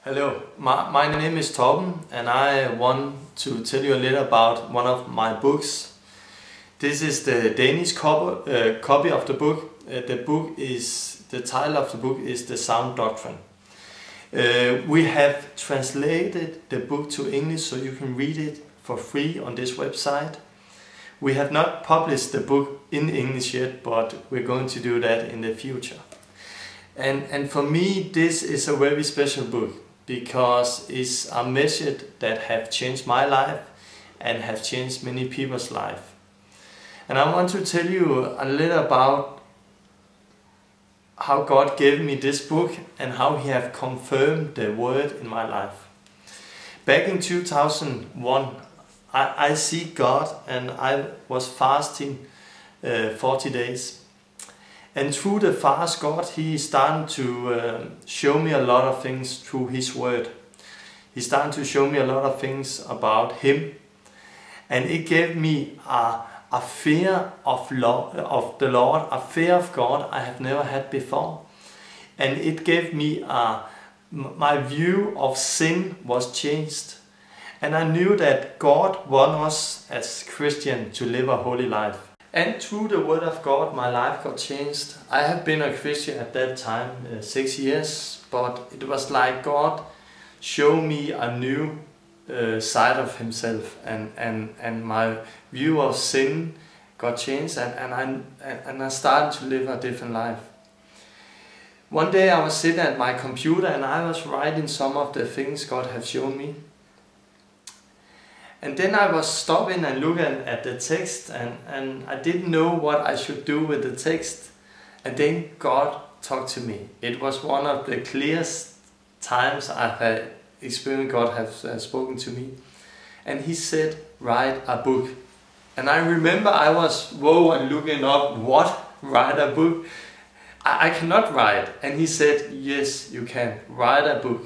Hello, my name is Torben and I want to tell you a little about one of my books. This is the Danish copy of the book. The title of the book is The Sound Doctrine. We have translated the book to English so you can read it for free on this website. We have not published the book in English yet, but we're going to do that in the future. And for me this is a very special book because it's a message that have changed my life and have changed many people's life. And I want to tell you a little about how God gave me this book and how He have confirmed the word in my life. Back in 2001, I see God and I was fasting 40 days. And through the fast, God, He started to show me a lot of things through His word. He started to show me a lot of things about Him. And it gave me a fear of the Lord, a fear of God I have never had before. And it gave me my view of sin was changed. And I knew that God wants us as Christians to live a holy life. And through the word of God my life got changed. I have been a Christian at that time 6 years, but it was like God showed me a new side of Himself, and my view of sin got changed, and I started to live a different life. One day I was sitting at my computer and I was writing some of the things God had shown me. And then I was stopping and looking at the text, and I didn't know what I should do with the text. And then God talked to me. It was one of the clearest times I had experienced God have spoken to me. And He said, write a book. And I remember I was and looking up, what? Write a book? I cannot write. And He said, yes, you can. Write a book.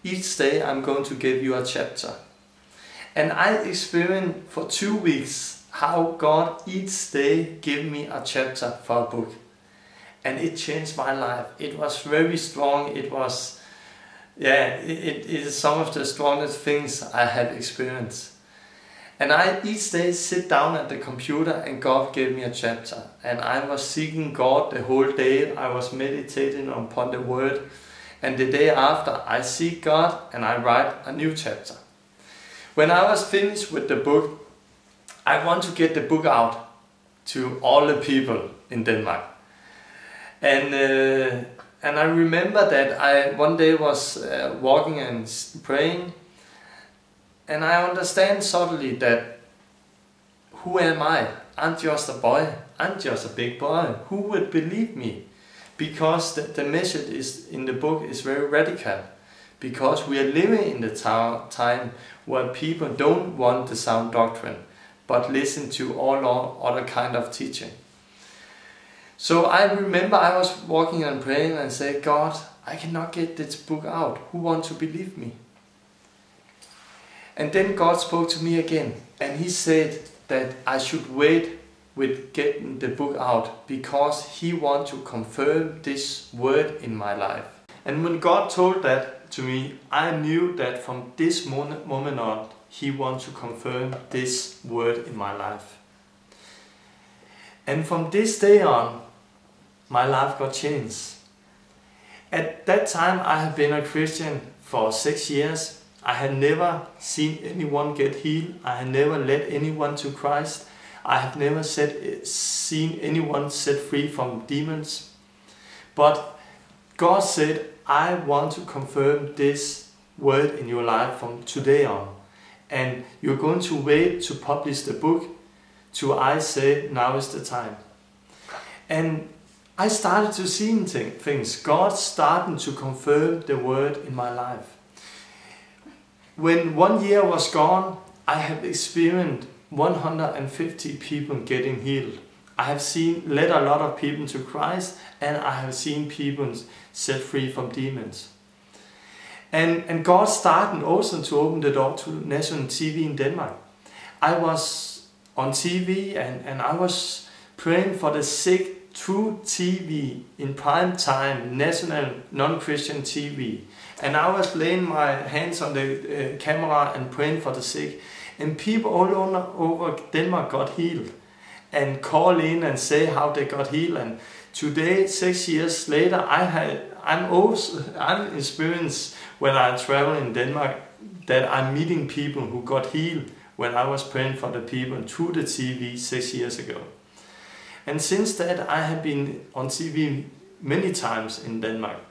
Each day I'm going to give you a chapter. And I experienced for 2 weeks how God each day gave me a chapter for a book. And it changed my life. It was very strong. It was, it is some of the strongest things I have experienced. And I each day sit down at the computer and God gave me a chapter. And I was seeking God the whole day. I was meditating upon the word. And the day after I seek God and I write a new chapter. When I was finished with the book, I want to get the book out to all the people in Denmark. And I remember that I one day was walking and praying, and I understand suddenly that who am I? I'm just a boy. I'm just a big boy. Who would believe me? Because the message in the book is very radical. Because we are living in the time where people don't want the sound doctrine, but listen to all other kind of teaching. So I remember I was walking and praying and said, God, I cannot get this book out. Who wants to believe me? And then God spoke to me again, and He said that I should wait with getting the book out because He wants to confirm this word in my life. And when God told that to me, I knew that from this moment on, He wants to confirm this word in my life. And from this day on, my life got changed. At that time, I had been a Christian for 6 years. I had never seen anyone get healed. I had never led anyone to Christ. I have never seen anyone set free from demons. But God said, I want to confirm this word in your life from today on. And you're going to wait to publish the book till I say now is the time. And I started to see things. God started to confirm the word in my life. When 1 year was gone, I have experienced 150 people getting healed. I have led a lot of people to Christ, and I have seen people set free from demons. And God started also to open the door to national TV in Denmark. I was on TV and I was praying for the sick through TV, in prime time, national non-Christian TV. And I was laying my hands on the camera and praying for the sick. And people all over Denmark got healed. And call in and say how they got healed. And today, 6 years later, I'm experienced when I travel in Denmark that I'm meeting people who got healed when I was praying for the people through the TV 6 years ago. And since that, I have been on TV many times in Denmark.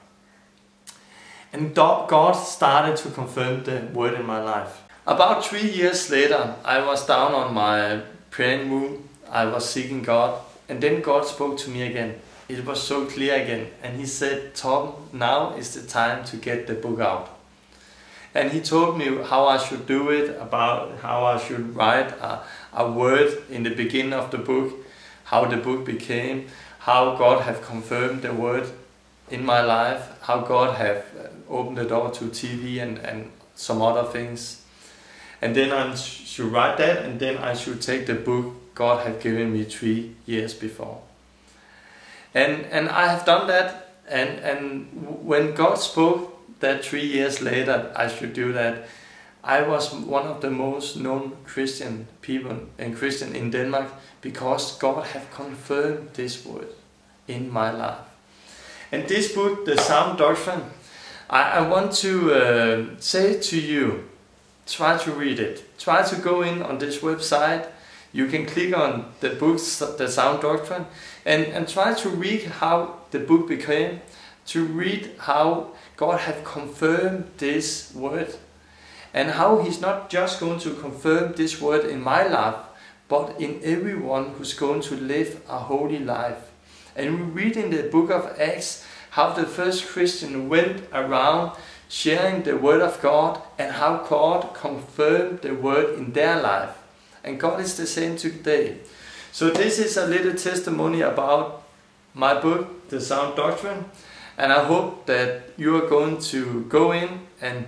And God started to confirm the word in my life. About 3 years later, I was down on my praying room. I was seeking God. And then God spoke to me again. It was so clear again. And He said, Torben, now is the time to get the book out. And He told me how I should do it, about how I should write a word in the beginning of the book, how the book became, how God have confirmed the word in my life, how God have opened the door to TV and some other things. And then I should write that, and then I should take the book God had given me 3 years before. And I have done that, and when God spoke that 3 years later I should do that, I was one of the most known Christian people and Christian in Denmark, because God have confirmed this word in my life. And this book, the Sound Doctrine, I want to say to you, try to read it. Try to go in on this website. You can click on the books, the Sound Doctrine, and try to read how the book became, to read how God have confirmed this word, and how He's not just going to confirm this word in my life, but in everyone who's going to live a holy life. And we read in the book of Acts how the first Christian went around sharing the word of God, and how God confirmed the word in their life. And God is the same today. So this is a little testimony about my book, The Sound Doctrine. And I hope that you are going to go in and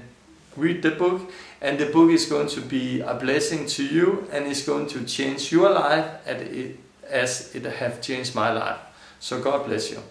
read the book. And the book is going to be a blessing to you, and it's going to change your life as it have changed my life. So God bless you.